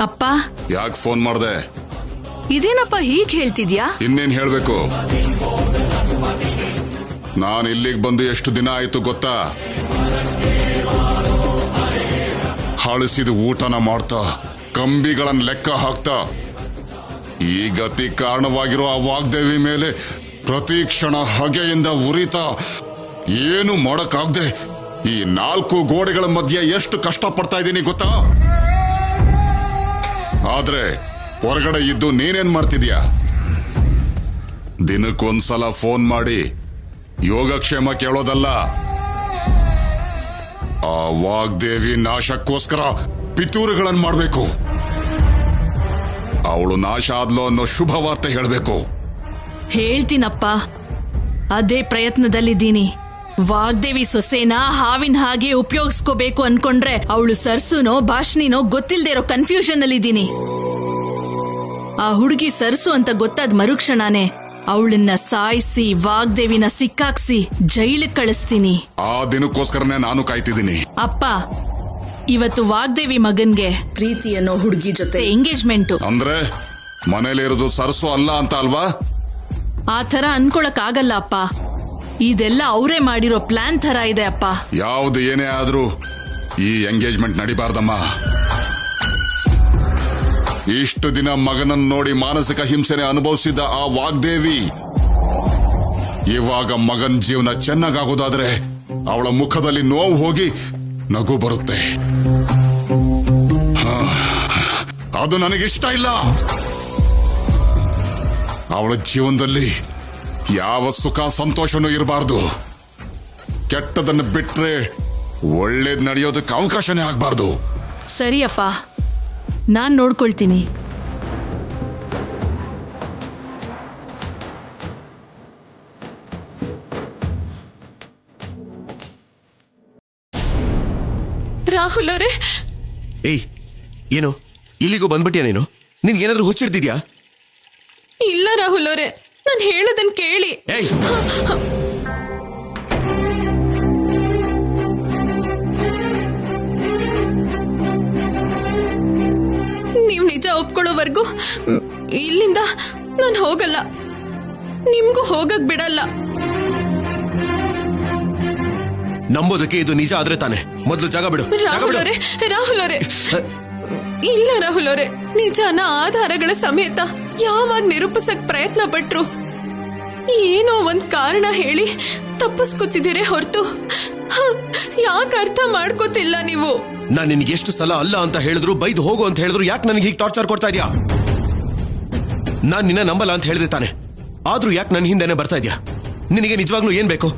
ಅಪ್ಪ, ಯಾಕೆ ಫೋನ್ ಮಾಡ್ದೆ? ಇದೇನಪ್ಪ ಹೀಗ್ ಹೇಳ್ತಿದ್ಯಾ? ಇನ್ನೇನ್ ಹೇಳ್ಬೇಕು? ನಾನು ಇಲ್ಲಿಗೆ ಬಂದು ಎಷ್ಟು ದಿನ ಆಯ್ತು ಗೊತ್ತಾ? ಹಳಸಿದ ಊಟನ ಮಾಡ್ತಾ, ಕಂಬಿಗಳನ್ನ ಲೆಕ್ಕ ಹಾಕ್ತಾ, ಈ ಗತಿ ಕಾರಣವಾಗಿರೋ ಆ ವಾಗ್ದೇವಿ ಮೇಲೆ ಪ್ರತಿ ಕ್ಷಣ ಹಗೆಯಿಂದ ಉರಿತಾ, ಏನು ಮಾಡಕ್ಕಾಗ್ದೆ ಈ 4 ಗೋಡೆಗಳ ಮಧ್ಯೆ ಎಷ್ಟು ಕಷ್ಟ ಪಡ್ತಾ ಇದ್ದೀನಿ ಗೊತ್ತಾ? ಆದ್ರೆ ಹೊರಗಡೆ ಇದ್ದು ನೀನೇನ್ ಮಾಡ್ತಿದ್ಯಾ? ದಿನಕ್ಕೊಂದ್ಸಲ ಫೋನ್ ಮಾಡಿ ಯೋಗಕ್ಷೇಮ ಕೇಳೋದಲ್ಲ, ಆ ವಾಗ್ದೇವಿ ನಾಶಕ್ಕೋಸ್ಕರ ಪಿತೂರುಗಳನ್ನು ಮಾಡಬೇಕು. ಅವಳು ನಾಶ ಆದ್ಲು ಅನ್ನೋ ಶುಭವಾರ್ತೆ ಹೇಳಬೇಕು. ಹೇಳ್ತೀನಪ್ಪ, ಅದೇ ಪ್ರಯತ್ನದಲ್ಲಿದ್ದೀನಿ. ವಾಗ್ದೇವಿ ಸೊಸೆನ ಹಾವಿನ ಹಾಗೆ ಉಪಯೋಗಿಸ್ಕೋಬೇಕು ಅನ್ಕೊಂಡ್ರೆ ಅವಳು ಸರ್ಸುನೋ ಭಾಷಣಿನೋ ಗೊತ್ತಿಲ್ದೇ ಇರೋ ಕನ್ಫ್ಯೂಷನ್ ಅಲ್ಲಿದ್ದೀನಿ. ಆ ಹುಡುಗಿ ಸರ್ಸು ಅಂತ ಗೊತ್ತಾದ ಮರುಕ್ಷಣನೇ ಅವಳನ್ನ ಸಾಯಿಸಿ ವಾಗ್ದೇವಿನ ಸಿಕ್ಕಾಕ್ಸಿ ಜೈಲಿಗೆ ಕಳಿಸ್ತೀನಿ. ಆ ದಿನಕ್ಕೋಸ್ಕರನೇ ನಾನು ಕಾಯ್ತಿದ್ದೀನಿ. ಅಪ್ಪ, ಇವತ್ತು ವಾಗ್ದೇವಿ ಮಗನ್ಗೆ ಪ್ರೀತಿ ಅನ್ನೋ ಹುಡುಗಿ ಜೊತೆ ಎಂಗೇಜ್ಮೆಂಟ್. ಅಂದ್ರೆ ಮನೇಲಿರೋದು ಸರ್ಸು ಅಲ್ಲ ಅಂತ ಅಲ್ವಾ? ಆ ತರ ಅನ್ಕೊಳಕ್ ಆಗಲ್ಲ ಅಪ್ಪ. ಇದೆಲ್ಲ ಅವರೇ ಮಾಡಿರೋ ಪ್ಲಾನ್ ತರ ಇದೆ ಅಪ್ಪ. ಯಾವ್ದು ಏನೇ ಆದ್ರೂ ಈ ಎಂಗೇಜ್ಮೆಂಟ್ ನಡಿಬಾರ್ದಮ್ಮ. ಇಷ್ಟು ದಿನ ಮಗನನ್ನು ನೋಡಿ ಮಾನಸಿಕ ಹಿಂಸೆನೆ ಅನುಭವಿಸಿದ ಆ ವಾಗ್ದೇವಿ ಇವಾಗ ಮಗನ್ ಜೀವನ ಚೆನ್ನಾಗಾಗೋದಾದ್ರೆ ಅವಳ ಮುಖದಲ್ಲಿ ನೋವು ಹೋಗಿ ನಗು ಬರುತ್ತೆ. ಅದು ನನಗಿಷ್ಟ ಇಲ್ಲ. ಅವಳ ಜೀವನದಲ್ಲಿ ಯಾವ ಸುಖ ಸಂತೋಷನೂ ಇರಬಾರ್ದು. ಕೆಟ್ಟದನ್ನು ಬಿಟ್ರೆ ಒಳ್ಳೇದ್ ನಡೆಯೋದಕ್ಕೆ ಅವಕಾಶನೇ ಆಗ್ಬಾರ್ದು. ಸರಿಯಪ್ಪ, ನಾನ್ ನೋಡ್ಕೊಳ್ತೀನಿ. ರಾಹುಲ್ ಅವರೇ. ಏಯ್, ಏನು ಇಲ್ಲಿಗೂ ಬಂದ್ಬಿಟ್ಯಾ ನೀನು? ನಿನ್ಗೇನಾದ್ರೂ ಹುಚ್ಚಿಡ್ತಿದ್ಯಾ? ಇಲ್ಲ ರಾಹುಲ್ ಅವರೇ, ನಾನು ಹೇಳೋದನ್ನ ಕೇಳಿ. ಏಯ್, ನೀವು ನಿಜ ಒಪ್ಕೊಳ್ಳೋವರೆಗೂ ಇಲ್ಲಿಂದ ನಾನು ಹೋಗಲ್ಲ. ನಿಮ್ಗೂ ಹೋಗಕ್ ಬಿಡಲ್ಲ. ನಂಬೋದಕ್ಕೆ ಇದು ನಿಜ ಆದ್ರೆ ತಾನೆ. ಮೊದಲು ಜಾಗ ಬಿಡು. ರಾಹುಲ್ ಅವರೇ, ರಾಹುಲ್ ಅವರೇ, ಇಲ್ಲ ರಾಹುಲ್ ಅವರೇ, ನಿಜಾನ ಆಧಾರಗಳ ಸಮೇತ ಯಾವಾಗ ನಿರೂಪಿಸಕ್ ಪ್ರಯತ್ನ ಪಟ್ರು ಏನೋ ಒಂದ್ ಕಾರಣ ಹೇಳಿ ತಪ್ಪಿಸ್ಕೊತಿದ್ದೀರಿ ಹೊರತು ಯಾಕೆ ಅರ್ಥ ಮಾಡ್ಕೋತಿಲ್ಲ ನೀವು? ನಾನು ನಿನ್ಗೆ ಎಷ್ಟು ಸಲ ಅಲ್ಲ ಅಂತ ಹೇಳಿದ್ರು, ಬೈದು ಹೋಗು ಅಂತ ಹೇಳಿದ್ರು, ಯಾಕೆ ನನಗೆ ಹೀಗೆ ಟಾರ್ಚರ್ ಕೊಡ್ತಾ ಇದೀಯಾ? ನಾನ್ ನಿನ್ನ ನಂಬಲ್ಲ ಅಂತ ಹೇಳಿದೆ ತಾನೆ, ಆದ್ರೂ ಯಾಕೆ ನನ್ನ ಹಿಂದೆನೆ ಬರ್ತಾ ಇದೀಯಾ? ನಿನಗೆ ನಿಜವಾಗ್ಲೂ ಏನ್ ಬೇಕು?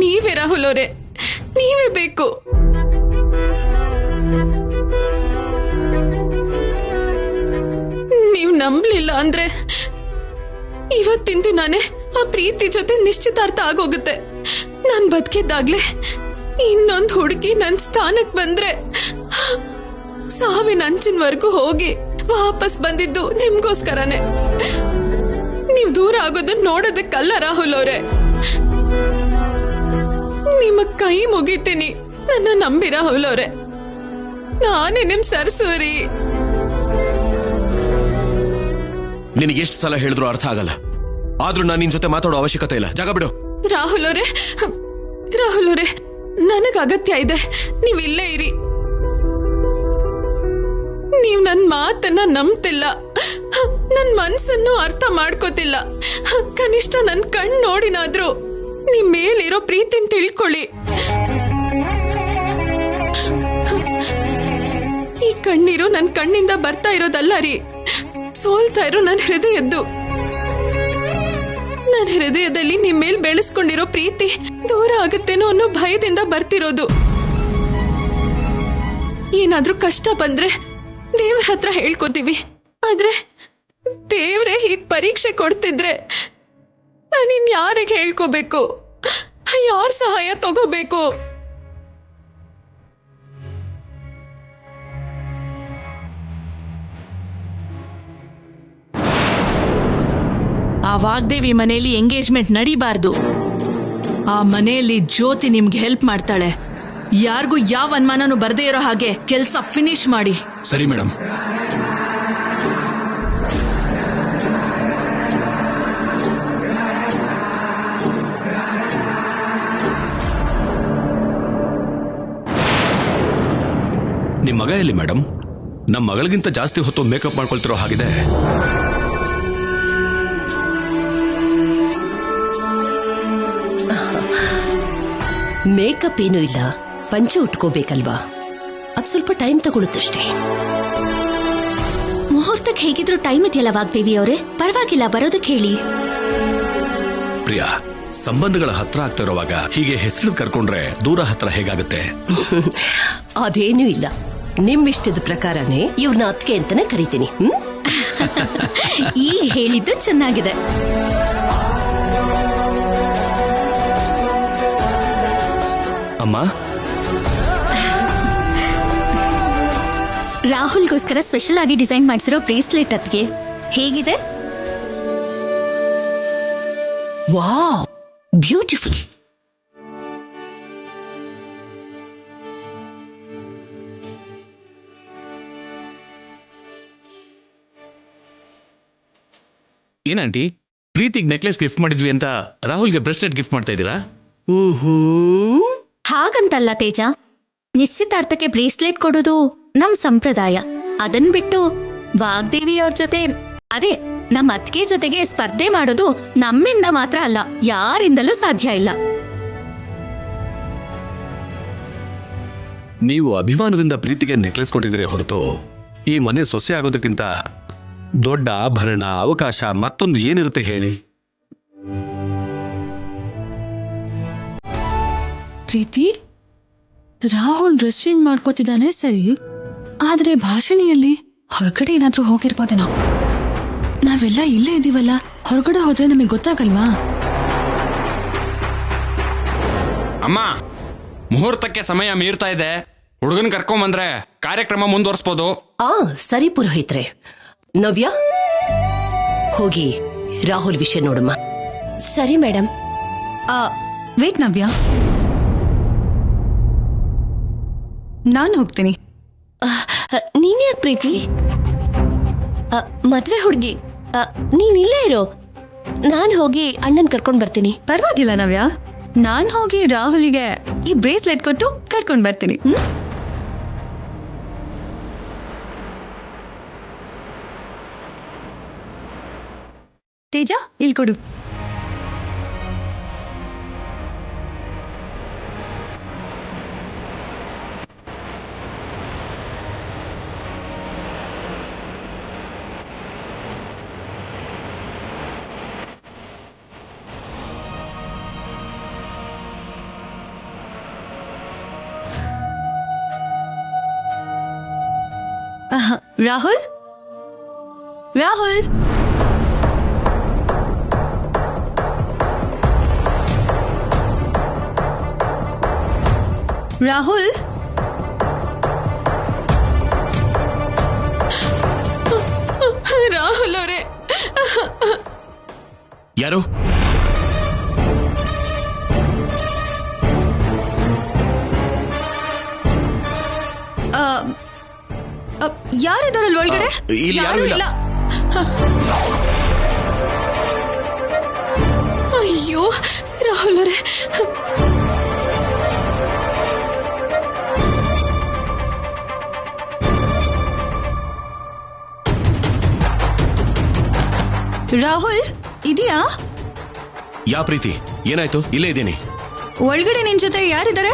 ನೀವೇ ರಾಹುಲ್ ಅವರೇ, ನೀವೇ ಬೇಕು. ನೀವ್ ನಂಬಲಿಲ್ಲ ಅಂದ್ರೆ ಇವತ್ತಿನ ದಿನಾನೇ ಆ ಪ್ರೀತಿ ಜೊತೆ ನಿಶ್ಚಿತಾರ್ಥ ಆಗೋಗುತ್ತೆ. ನಾನ್ ಬದುಕಿದ್ದಾಗ್ಲೇ ಇನ್ನೊಂದು ಹುಡುಗಿ ನನ್ ಸ್ಥಾನಕ್ ಬಂದ್ರೆ ಸಾವಿನ ಅಂಚಿನವರೆಗೂ ಹೋಗಿ ವಾಪಸ್ ಬಂದಿದ್ದು ನಿಮ್ಗೋಸ್ಕರನೇ. ನೀವ್ ದೂರ ಆಗೋದನ್ನ ನೋಡೋದಕ್ಕಲ್ಲ ರಾಹುಲ್ ಅವರೇ. ನಿಮ್ಮ ಕೈ ಮುಗಿತೀನಿ, ನನ್ನ ನಂಬಿ ರಾಹುಲ್ ಅವರೇ. ನಾನೇ ನಿಮ್ ಸರ್ಸೂರಿ. ನಿನಗೆ ಎಷ್ಟು ಸಲ ಹೇಳಿದ್ರು ಅರ್ಥ ಆಗಲ್ಲ. ಆದ್ರೂ ನಾನು ನಿನ್ ಜೊತೆ ಮಾತಾಡೋ ಅವಶ್ಯಕತೆ ಇಲ್ಲ. ಜಾಗ ಬಿಡು. ರಾಹುಲ್ ಅವರೇ, ರಾಹುಲ್ ಅವರೇ, ನನಗ್ ಅಗತ್ಯ ಇದೆ, ನೀವ್ ಇಲ್ಲೇ ಇರಿ. ನೀವ್ ನನ್ ಮಾತನ್ನ ನಂಬ್ತಿಲ್ಲ, ನನ್ ಮನ್ಸನ್ನು ಅರ್ಥ ಮಾಡ್ಕೋತಿಲ್ಲ. ಕನಿಷ್ಠ ನನ್ ಕಣ್ ನೋಡಿನಾದ್ರೂ ನಿಮ್ ಮೇಲಿರೋ ಪ್ರೀತಿನ ತಿಳ್ಕೊಳ್ಳಿ. ಈ ಕಣ್ಣೀರು ನನ್ ಕಣ್ಣಿಂದ ಬರ್ತಾ ಇರೋದಲ್ಲ ರೀ, ಸೋಲ್ತಾ ಇರೋ ನನ್ನ ಹೃದಯದ್ದು. ನನ್ನ ಹೃದಯದಲ್ಲಿ ನಿಮ್ ಮೇಲ್ ಬೆಳೆಸ್ಕೊಂಡಿರೋ ಪ್ರೀತಿ ದೂರ ಆಗುತ್ತೇನೋ ಅನ್ನೋ ಭಯದಿಂದ ಬರ್ತಿರೋದು. ಏನಾದ್ರೂ ಕಷ್ಟ ಬಂದ್ರೆ ದೇವ್ರ ಹತ್ರ ಹೇಳ್ಕೊತೀವಿ, ಆದ್ರೆ ದೇವ್ರೆ ಹೀಗ್ ಪರೀಕ್ಷೆ ಕೊಡ್ತಿದ್ರೆ ನಾನಿನ್ ಯಾರಿಗೆ ಹೇಳ್ಕೋಬೇಕು? ಯಾರ ಸಹಾಯ ತಗೋಬೇಕು? ಆ ವಾಗ್ದೇವಿ ಮನೆಯಲ್ಲಿ ಎಂಗೇಜ್ಮೆಂಟ್ ನಡಿಬಾರ್ದು. ಆ ಮನೆಯಲ್ಲಿ ಜ್ಯೋತಿ ನಿಮ್ಗೆ ಹೆಲ್ಪ್ ಮಾಡ್ತಾಳೆ. ಯಾರಿಗೂ ಯಾವ ಅನುಮಾನನೂ ಬರ್ದೇ ಇರೋ ಹಾಗೆ ಕೆಲಸ ಫಿನಿಶ್ ಮಾಡಿ. ಸರಿ ಮೇಡಮ್. ನಿಮ್ ಮಗ ಎಲ್ಲಿ ಮೇಡಮ್? ನಮ್ಮ ಮಗಳಿಗಿಂತ ಜಾಸ್ತಿ ಹೊತ್ತು ಮೇಕಪ್ ಮಾಡ್ಕೊಳ್ತಿರೋ ಹಾಗಿದೆ. ಮೇಕಪ್ ಏನೂ ಇಲ್ಲ, ಪಂಚೆ ಉಟ್ಕೋಬೇಕಲ್ವಾ, ಅದು ಸ್ವಲ್ಪ ಟೈಮ್ ತಗೊಳುತ್ತಷ್ಟೇ. ಮುಹೂರ್ತಕ್ಕೆ ಹೇಗಿದ್ರು ಟೈಮ್ ಇದೆಯಲ್ಲ ವಾಗ್ದೇವಿ ಅವರೇ, ಪರವಾಗಿಲ್ಲ, ಬರೋದಕ್ಕೆ ಹೇಳಿ. ಪ್ರಿಯಾ, ಸಂಬಂಧಗಳ ಹತ್ರ ಆಗ್ತಾ ಇರೋವಾಗ ಹೀಗೆ ಹೆಸರು ಕರ್ಕೊಂಡ್ರೆ ದೂರ ಹತ್ರ ಹೇಗಾಗುತ್ತೆ? ಅದೇನೂ ಇಲ್ಲ, ನಿಮ್ಮಿಷ್ಟದ ಪ್ರಕಾರನೇ ಇವ್ರನ್ನ ಅತ್ತಿಗೆ ಅಂತಾನೆ ಕರಿತೀನಿ. ಈಗ ಹೇಳಿದ್ದು ಚೆನ್ನಾಗಿದೆ. ಅಮ್ಮ, ರಾಹುಲ್ಗೋಸ್ಕರ ಸ್ಪೆಷಲ್ ಆಗಿ ಡಿಸೈನ್ ಮಾಡಿಸಿರೋ ಬ್ರೇಸ್ಲೆಟ್ ಅತ್ಗೆ ಹೇಗಿದೆ? Wow, beautiful. ಏನಂಟಿ, ಪ್ರೀತಿಗೆ ನೆಕ್ಲೆಸ್ ಗಿಫ್ಟ್ ಮಾಡಿದ್ವಿ ಅಂತ ರಾಹುಲ್ಗೆ ಬ್ರೆಸ್ಲೆಟ್ ಗಿಫ್ಟ್ ಮಾಡ್ತಾ ಇದ್ದೀರಾ? ಹಾಗಂತಲ್ಲ ತೇಜ, ನಿಶ್ಚಿತಾರ್ಥಕ್ಕೆ ಬ್ರೇಸ್ಲೆಟ್ ಕೊಡೋದು ನಮ್ ಸಂಪ್ರದಾಯ. ಅದನ್ ಬಿಟ್ಟು ವಾಗ್ದೇವಿ ಅವ್ರ ಜೊತೆ, ಅದೇ ನಮ್ಮ ಅತ್ತಿಗೆ ಜೊತೆಗೆ ಸ್ಪರ್ಧೆ ಮಾಡೋದು ನಮ್ಮಿಂದ ಮಾತ್ರ ಅಲ್ಲ, ಯಾರಿಂದಲೂ ಸಾಧ್ಯ ಇಲ್ಲ. ನೀವು ಅಭಿಮಾನದಿಂದ ಪ್ರೀತಿಗೆ ನೆಕ್ಲೆಸ್ ಕೊಟ್ಟಿದ್ರೆ ಹೊರತು ಈ ಮನೆ ಸೊಸೆ ಆಗೋದಕ್ಕಿಂತ ದೊಡ್ಡ ಆಭರಣ, ಅವಕಾಶ ಮತ್ತೊಂದು ಏನಿರುತ್ತೆ ಹೇಳಿ? ಪ್ರೀತಿ, ರಾಹುಲ್ ಡ್ರೆಸ್ ಚೇಂಜ್ ಮಾಡ್ಕೋತಿದ್ದಾನೆ ಸರಿ, ಆದ್ರೆ ಭಾಷಣಿಯಲ್ಲಿ ಹೊರಗಡೆ ಏನಾದ್ರೂ ಹೋಗಿರ್ಬೋದೇನೋ. ನಾವೆಲ್ಲ ಇಲ್ಲೇ ಇದೀವಲ್ಲ, ಹೊರಗಡೆ ಹೋದ್ರೆ ನಮಗೆ ಗೊತ್ತಾಗಲ್ವಾ? ಅಮ್ಮ, ಮುಹೂರ್ತಕ್ಕೆ ಸಮಯ ಮೀರ್ತಾ ಇದೆ. ಹುಡುಗನ್ ಕರ್ಕೊಂಬಂದ್ರೆ ಕಾರ್ಯಕ್ರಮ ಮುಂದುವರಿಸಬಹುದು. ಸರಿ ಪುರೋಹಿತ್ರೆ. ನವ್ಯ, ಹೋಗಿ ರಾಹುಲ್ ವಿಷಯ ನೋಡಮ್ಮ. ಸರಿ ಮೇಡಮ್. ವೇಟ್ ನವ್ಯ, ನಾನು ಹೋಗ್ತೀನಿ. ನೀನ್ ಯಾಕೆ ಪ್ರೀತಿ? ಮದ್ವೆ ಹುಡುಗಿ, ನೀನ್ ಇಲ್ಲೇ ಇರೋ, ನಾನ್ ಹೋಗಿ ಅಣ್ಣನ್ ಕರ್ಕೊಂಡ್ ಬರ್ತೀನಿ. ಪರವಾಗಿಲ್ಲ ನವ್ಯ, ನಾನ್ ಹೋಗಿ ರಾಹುಲ್ಗೆ ಈ ಬ್ರೇಸ್ಲೆಟ್ ಕೊಟ್ಟು ಕರ್ಕೊಂಡ್ ಬರ್ತೀನಿ. ತೇಜ, ಇಲ್ಲಿ ಕೊಡು. ರಾಹುಲ್, ರಾಹುಲ್, ರಾಹುಲ್, ರಾಹುಲ್ ಅವರೇ, ಯಾರು? ಯಾರಿದಾರಲ್ಲ ಒಳಗಡೆ? ಇಲ್ಲಿ ಯಾರು ಇಲ್ಲ. ಅಯ್ಯೋ ರಾಹುಲ್ ಅವರೇ, ರಾಹುಲ್ ಇದೆಯಾ? ಯಾ ಪ್ರೀತಿ, ಏನಾಯ್ತು? ಇಲ್ಲೇ ಇದ್ದೀನಿ. ಒಳಗಡೆ ನಿನ್ ಜೊತೆ ಯಾರಿದ್ದಾರೆ?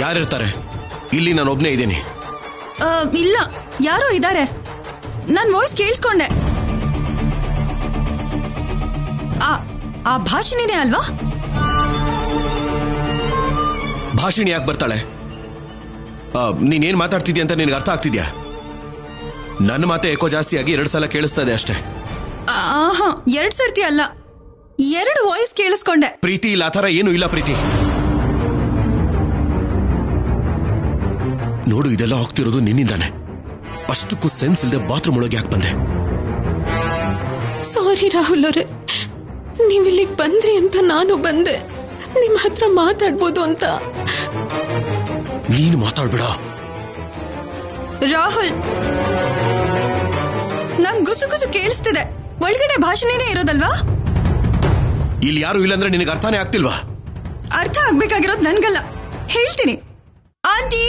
ಯಾರಿರ್ತಾರೆ? ಇಲ್ಲಿ ನಾನು ಒಬ್ನೇ ಇದ್ದೀನಿ. ಇಲ್ಲ, ಯಾರೋ ಇದ್ದಾರೆ. ನನ್ ವಾಯ್ಸ್ ಕೇಳಿಸ್ಕೊಂಡೆ. ಆ ಭಾಷಣಿನೇ ಅಲ್ವಾ? ಭಾಷಿಣಿ ಯಾಕೆ ಬರ್ತಾಳೆ? ನೀನೇನ್ ಮಾತಾಡ್ತಿದ್ಯಾ ಅಂತ ನಿನಗೆ ಅರ್ಥ ಆಗ್ತಿದ್ಯಾ? ನನ್ನ ಮಾತೆ ಏಕೋ ಜಾಸ್ತಿ ಆಗಿ 2 ಸಲ ಕೇಳಿಸ್ತಾ ಇದೆ ಅಷ್ಟೇ. 2 ಸರ್ತಿ ಅಲ್ಲ, 2 ವಾಯ್ಸ್ ಕೇಳಿಸ್ಕೊಂಡೆ. ಪ್ರೀತಿ, ಇಲ್ಲ ಆ ಥರ ಏನೂ ಇಲ್ಲ ಪ್ರೀತಿ. ನೋಡು, ಇದೆಲ್ಲ ಆಗ್ತಿರೋದು ನಿನ್ನಿಂದಾನೆ. ಅಷ್ಟಕ್ಕೂ ಸೆನ್ಸ್ ಇಲ್ಲದೆ ಬಾತ್ರೂಮ್ ಒಳಗೆ ಯಾಕೆ ಬಂದೆ? ಸಾರಿ ರಾಹುಲ್ ಅವರೇ, ನೀವಿಲ್ಲಿಗೆ ಬಂದ್ರಿ ಅಂತ ನಾನು ಬಂದೆ. ನಿಮ್ಮ ಹತ್ರ ಮಾತಾಡ್ಬೋದು ಅಂತ. ನೀನು ಮಾತಾಡ್ಬೇಡ ರಾಹುಲ್. ನಂಗ್ ಗುಸು ಗುಸು ಕೇಳಿಸ್ತಿದೆ. ಒಳಗಡೆ ಭಾಷಣಿನೇ ಇರೋದಲ್ವಾ? ಇಲ್ಲಿ ಯಾರು ಇಲ್ಲ ಅಂದ್ರೆ ನಿನಗೆ ಅರ್ಥನೇ ಆಗ್ತಿಲ್ವಾ? ಅರ್ಥ ಆಗ್ಬೇಕಾಗಿರೋದು ನನ್ಗಲ್ಲ, ಹೇಳ್ತೀನಿ. Aunty,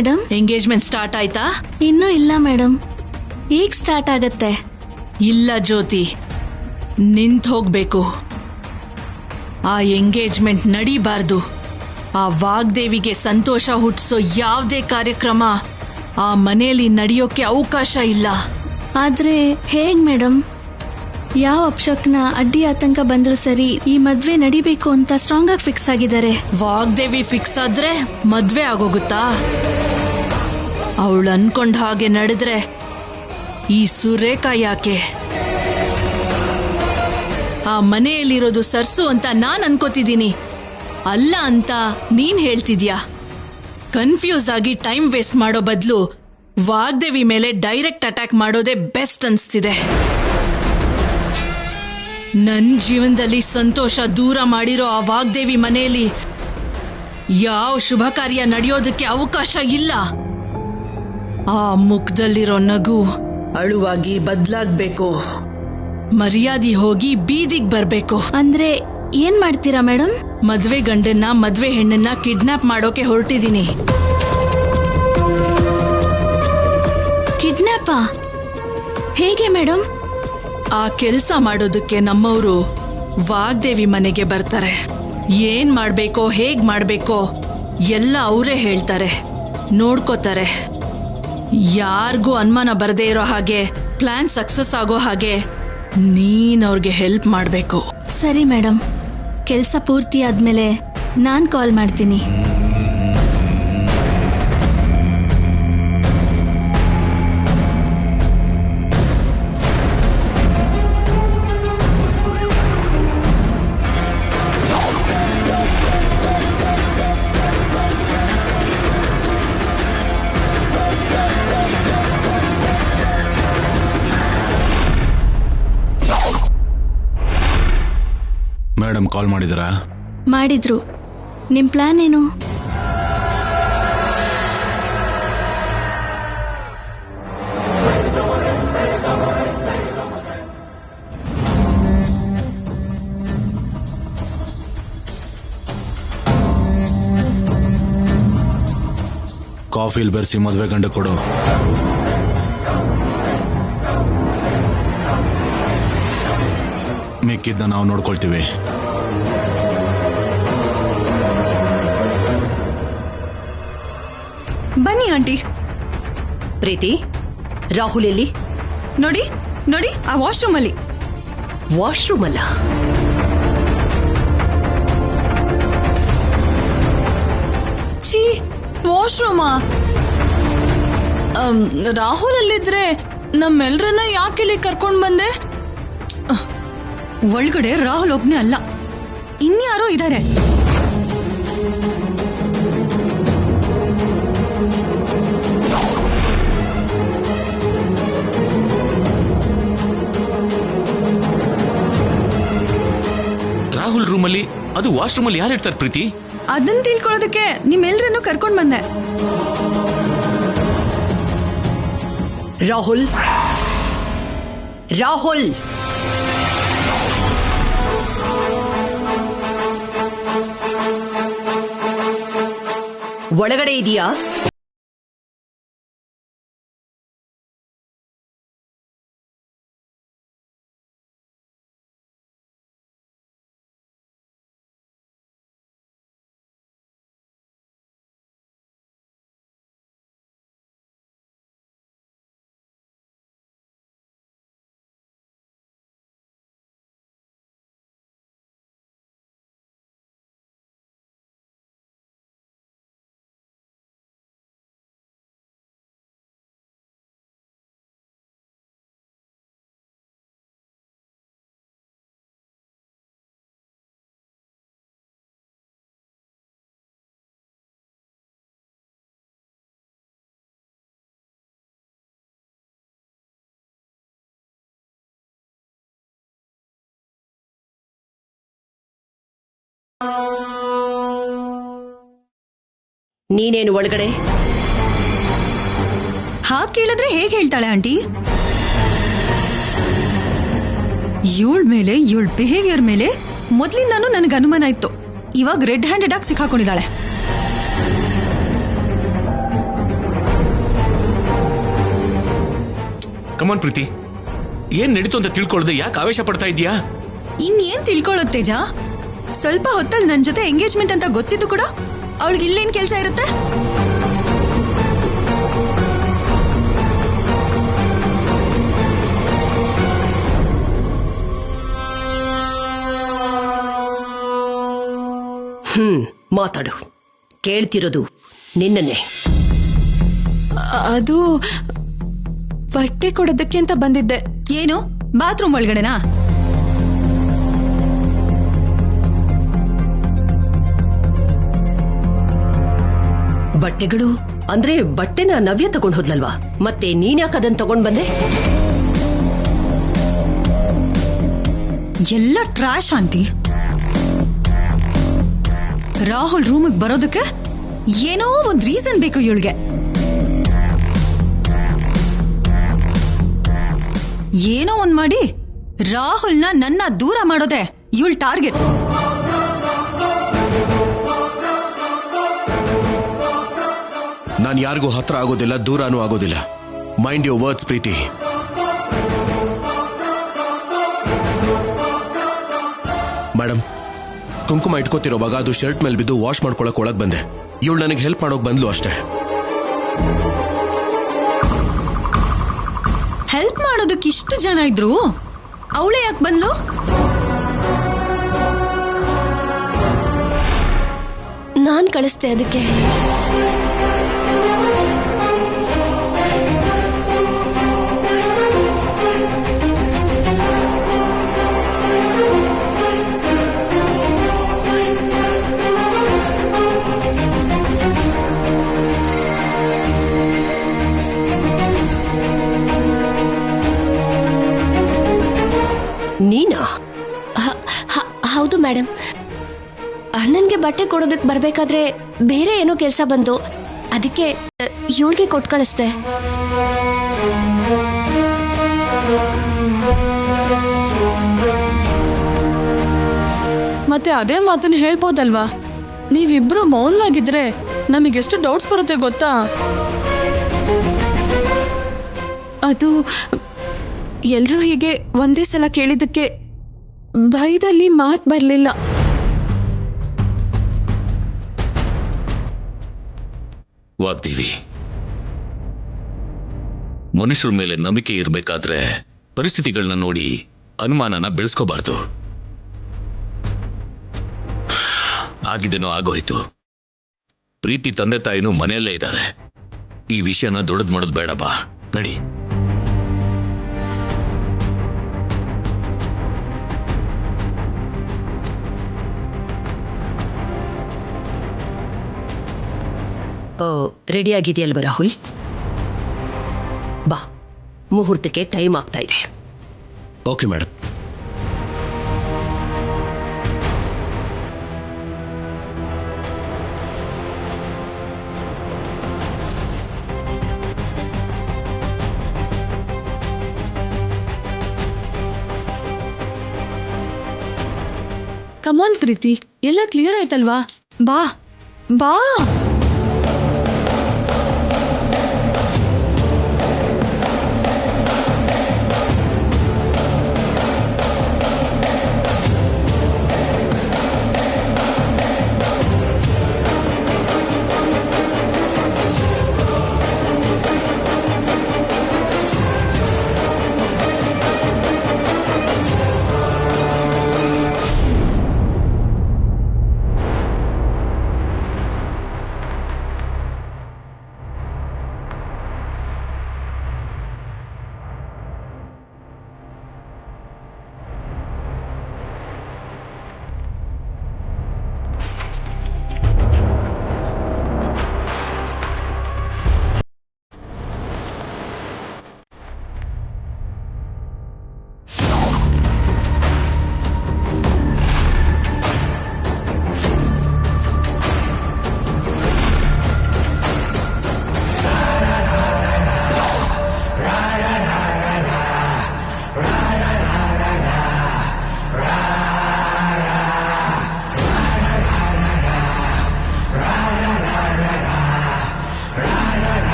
madam. ಎಂಗೇಜ್ಮೆಂಟ್ ಸ್ಟಾರ್ಟ್ ಆಯ್ತಾ? ಇನ್ನೂ ಇಲ್ಲ ಮೇಡಮ್. ಈಗ ಸ್ಟಾರ್ಟ್ ಆಗತ್ತೆ. ಇಲ್ಲ ಜ್ಯೋತಿ, ನಿಂತ್ ಹೋಗ್ಬೇಕು. ಆ ಎಂಗೇಜ್ಮೆಂಟ್ ನಡೀಬಾರ್ದು. ಆ ವಾಗ್ದೇವಿಗೆ ಸಂತೋಷ ಹುಟ್ಟಿಸೋ ಯಾವುದೇ ಕಾರ್ಯಕ್ರಮ ಆ ಮನೆಯಲ್ಲಿ ನಡೆಯೋಕೆ ಅವಕಾಶ ಇಲ್ಲ. ಆದ್ರೆ ಹೇಗ್ ಮೇಡಮ್? ಯಾವ ಅಪಶಕ್ನ ಅಡ್ಡಿ ಆತಂಕ ಬಂದ್ರು ಸರಿ, ಈ ಮದ್ವೆ ನಡಿಬೇಕು ಅಂತ ಸ್ಟ್ರಾಂಗ್ ಆಗಿ ಫಿಕ್ಸ್ ಆಗಿದ್ದಾರೆ. ವಾಗ್ದೇವಿ ಫಿಕ್ಸ್ ಆದ್ರೆ ಮದ್ವೆ ಆಗೋಗುತ್ತಾ? ಅವಳು ಅನ್ಕೊಂಡ ಹಾಗೆ ನಡೆದ್ರೆ ಈ ಸುರೇಖಾ ಯಾಕೆ? ಆ ಮನೆಯಲ್ಲಿರೋದು ಸರ್ಸು ಅಂತ ನಾನ್ ಅನ್ಕೋತಿದ್ದೀನಿ, ಅಲ್ಲ ಅಂತ ನೀನ್ ಹೇಳ್ತಿದ್ಯಾ. ಕನ್ಫ್ಯೂಸ್ ಆಗಿ ಟೈಮ್ ವೇಸ್ಟ್ ಮಾಡೋ ಬದಲು ವಾಗ್ದೇವಿ ಮೇಲೆ ಡೈರೆಕ್ಟ್ ಅಟ್ಯಾಕ್ ಮಾಡೋದೇ ಬೆಸ್ಟ್ ಅನ್ಸ್ತಿದೆ. ನನ್ ಜೀವನದಲ್ಲಿ ಸಂತೋಷ ದೂರ ಮಾಡಿರೋ ಆ ವಾಗ್ದೇವಿ ಮನೆಯಲ್ಲಿ ಯಾವ ಶುಭ ಕಾರ್ಯ ನಡೆಯೋದಕ್ಕೆ ಅವಕಾಶ ಇಲ್ಲ. ಆ ಮುಖದಲ್ಲಿರೋ ನಗು ಅಳುವಾಗಿ ಬದ್ಲಾಗ್ಬೇಕು. ಮರ್ಯಾದೆ ಹೋಗಿ ಬೀದಿಗ್ ಬರ್ಬೇಕು. ಅಂದ್ರೆ ಏನ್ ಮಾಡ್ತೀರಾ ಮೇಡಮ್? ಮದ್ವೆ ಗಂಡನ್ನ ಮದ್ವೆ ಹೆಣ್ಣನ್ನ ಕಿಡ್ನಾಪ್ ಮಾಡೋಕೆ ಹೊರಟಿದ್ದೀನಿ. ಕಿಡ್ನಾಪಾ? ಹೇಗೆ ಮೇಡಮ್? ಆ ಕೆಲ್ಸ ಮಾಡೋದಕ್ಕೆ ನಮ್ಮವರು ವಾಗ್ದೇವಿ ಮನೆಗೆ ಬರ್ತಾರೆ. ಏನ್ ಮಾಡ್ಬೇಕೋ ಹೇಗ್ ಮಾಡ್ಬೇಕೋ ಎಲ್ಲ ಅವರೇ ಹೇಳ್ತಾರೆ, ನೋಡ್ಕೋತಾರೆ. ಯಾರಿಗೂ ಅನುಮಾನ ಬರದೇ ಇರೋ ಹಾಗೆ, ಪ್ಲಾನ್ ಸಕ್ಸಸ್ ಆಗೋ ಹಾಗೆ ನೀನ್ ಅವ್ರಿಗೆ ಹೆಲ್ಪ್ ಮಾಡ್ಬೇಕು. ಸರಿ ಮೇಡಮ್, ಕೆಲಸ ಪೂರ್ತಿ ಆದ್ಮೇಲೆ ನಾನ್ ಕಾಲ್ ಮಾಡ್ತೀನಿ. ಮೇಡಮ್ ಕಾಲ್ ಮಾಡಿದರಾ? ಮಾಡಿದ್ರು. ನಿಮ್ ಪ್ಲಾನ್ ಏನು? ಕಾಫಿಲ್ ಬೆರೆಸಿ ಮದುವೆ ಗಂಡ ಕೊಡು. ಮಿಕ್ಕಿದ್ನ ನಾವು ನೋಡ್ಕೊಳ್ತೀವಿ. ಬನ್ನಿ ಆಂಟಿ. ಪ್ರೀತಿ, ರಾಹುಲ್ ಎಲ್ಲಿ? ನೋಡಿ ನೋಡಿ, ಆ ವಾಶ್ರೂಮ್ ಅಲ್ಲಿ. ವಾಶ್ರೂಮ್ ಅಲ್ಲ, ಛೀ, ವಾಶ್ರೂಮಾ? ರಾಹುಲ್ ಅಲ್ಲಿದ್ರೆ ನಮ್ಮೆಲ್ರನ್ನ ಯಾಕೆ ಇಲ್ಲಿ ಕರ್ಕೊಂಡ್ ಬಂದೆ? ಒಳಗಡೆ ರಾಹುಲ್ ಒಬ್ನೇ ಅಲ್ಲ, ಇನ್ಯಾರೋ ಇದ್ದಾರೆ. ರಾಹುಲ್ ರೂಮಲ್ಲಿ, ಅದು ವಾಶ್ರೂಮಲ್ಲಿ ಯಾರಿರ್ತಾರೆ ಪ್ರೀತಿ? ಅದನ್ನ ತಿಳ್ಕೊಳ್ಳೋದಕ್ಕೆ ನಿಮ್ಮೆಲ್ರನ್ನೂ ಕರ್ಕೊಂಡ್ ಬಂದೆ. ರಾಹುಲ್, ರಾಹುಲ್ ಒಳಗಡೆ ಇದೆಯಾ? ನೀನೇನು ಒಳಗಡೆ? ಹಾಗೆ ಕೇಳಿದ್ರೆ ಹೇಗೆ ಹೇಳ್ತಾಳೆ ಆಂಟಿ? ಇವಳ ಮೇಲೆ, ಇವಳ ಬಿಹೇವಿಯರ್ ಮೇಲೆ ಮೊದ್ಲಿಂದಾನು ನನಗೆ ಅನುಮಾನ ಇತ್ತು. ಇವಾಗ ರೆಡ್ ಹ್ಯಾಂಡೆಡ್ ಆಗಿ ಸಿಕ್ಕಾಕೊಂಡಿದ್ದಾಳೆ. ಕಮಾನ್ ಪ್ರೀತಿ, ಏನ್ ನಡೀತು ಅಂತ ತಿಳ್ಕೊಳ್ಳದೆ ಯಾಕೆ ಆವೇಶ ಪಡ್ತಾ ಇದೀಯಾ? ಇನ್ನೇನ್ ತಿಳ್ಕೊಳ್ಳೋದು ತೇಜ? ಸ್ವಲ್ಪ ಹೊತ್ತಲ್ಲಿ ನನ್ ಜೊತೆ ಎಂಗೇಜ್ಮೆಂಟ್ ಅಂತ ಗೊತ್ತಿದ್ದು ಕೂಡ ಅವಳಿಗೆ ಇಲ್ಲೇನ್ ಕೆಲಸ ಇರುತ್ತೆ? ಮಾತಾಡು, ಕೇಳ್ತಿರೋದು ನಿನ್ನನ್ನೇ. ಅದು ಬಟ್ಟೆ ಕೊಡೋದಕ್ಕೆ ಅಂತ ಬಂದಿದ್ದೆ. ಏನು ಬಾತ್ರೂಮ್ ಒಳಗಡೆನಾ? ಬಟ್ಟೆಗಳು ಅಂದ್ರೆ ಬಟ್ಟೆನ ನವ್ಯ ತಗೊಂಡ್ ಹೋದ್ಲಲ್ವಾ, ಮತ್ತೆ ನೀನ್ಯಾಕೆ ಅದನ್ನ ತಗೊಂಡ್ ಬಂದೆ? ಎಲ್ಲ ಟ್ರಾಶ್ ಆಂಟಿ. ರಾಹುಲ್ ರೂಮಿಗೆ ಬರೋದಕ್ಕೆ ಏನೋ ಒಂದ್ ರೀಸನ್ ಬೇಕು ಇವಳಿಗೆ. ಏನೋ ಒಂದ್ ಮಾಡಿ ರಾಹುಲ್ನ ನನ್ನ ದೂರ ಮಾಡೋದೆ ಇವಳ ಟಾರ್ಗೆಟ್. ನಾನು ಯಾರಿಗೂ ಹತ್ರ ಆಗೋದಿಲ್ಲ, ದೂರನೂ ಆಗೋದಿಲ್ಲ. Mind your words Preethi. Madam, ಕುಂಕುಮ ಇಟ್ಕೋತಿರೋವಾಗ ಅದು ಶರ್ಟ್ ಮೇಲೆ ಬಿದ್ದು ವಾಶ್ ಮಾಡ್ಕೊಳಕ್ ಒಳಗ್ ಬಂದೆ. ಇವಳು ನನಗೆ ಹೆಲ್ಪ್ ಮಾಡೋಕ್ ಬಂದ್ಲು ಅಷ್ಟೇ. ಹೆಲ್ಪ್ ಮಾಡೋದಕ್ಕೆ ಇಷ್ಟು ಜನ ಇದ್ರು, ಅವಳೇ ಯಾಕೆ ಬಂದ್ಲು? ನಾನ್ ಕಳಿಸ್ದೆ ಅದಕ್ಕೆ. ನೀನಾ? ಹೌದು ಮೇಡಮ್. ಅಣ್ಣನ್ಗೆ ಬಟ್ಟೆ ಕೊಡೋದಕ್ಕೆ ಬರ್ಬೇಕಾದ್ರೆ ಬೇರೆ ಏನೋ ಕೆಲಸ ಬಂತು, ಅದಕ್ಕೆ ಇವಳಿಗೆ ಕೊಟ್ಟು ಕಳಿಸ್ದೆ. ಮತ್ತೆ ಅದೇ ಮಾತನ್ನ ಹೇಳ್ಬೋದಲ್ವಾ? ನೀವಿಬ್ರು ಮೌನವಾಗಿದ್ರೆ ನಮಗೆಷ್ಟು ಡೌಟ್ಸ್ ಬರುತ್ತೆ ಗೊತ್ತಾ? ಅದು ಎಲ್ರೂ ಹೀಗೆ ಒಂದೇ ಸಲ ಕೇಳಿದ್ದಕ್ಕೆ ಭಯದಲ್ಲಿ ಮಾತು ಬರಲಿಲ್ಲ. ವಾಗ್ದೇವಿ, ಮನುಷ್ಯರ ಮೇಲೆ ನಂಬಿಕೆ ಇರಬೇಕಾದ್ರೆ ಪರಿಸ್ಥಿತಿಗಳನ್ನ ನೋಡಿ ಅನುಮಾನನ ಬೆಳೆಸ್ಕೋಬಾರ್ದು. ಆಗಿದ್ದೇನೋ ಆಗೋಯ್ತು. ಪ್ರೀತಿ ತಂದೆ ತಾಯಿನೂ ಮನೆಯಲ್ಲೇ ಇದ್ದಾರೆ. ಈ ವಿಷಯನ ದೊಡ್ಡದು ಮಾಡೋದು ಬೇಡ. ಬಾ ನಡಿ. ರೆಡಿ ಆಗಿದೆಯಲ್ವ ರಾಹುಲ್? ಬಾ, ಮುಹೂರ್ತಕ್ಕೆ ಟೈಮ್ ಆಗ್ತಾ ಇದೆ. Okay madam. ಕಮಾನ್ ಪ್ರೀತಿ, ಎಲ್ಲ ಕ್ಲಿಯರ್ ಆಯ್ತಲ್ವಾ? ಬಾ ಬಾ.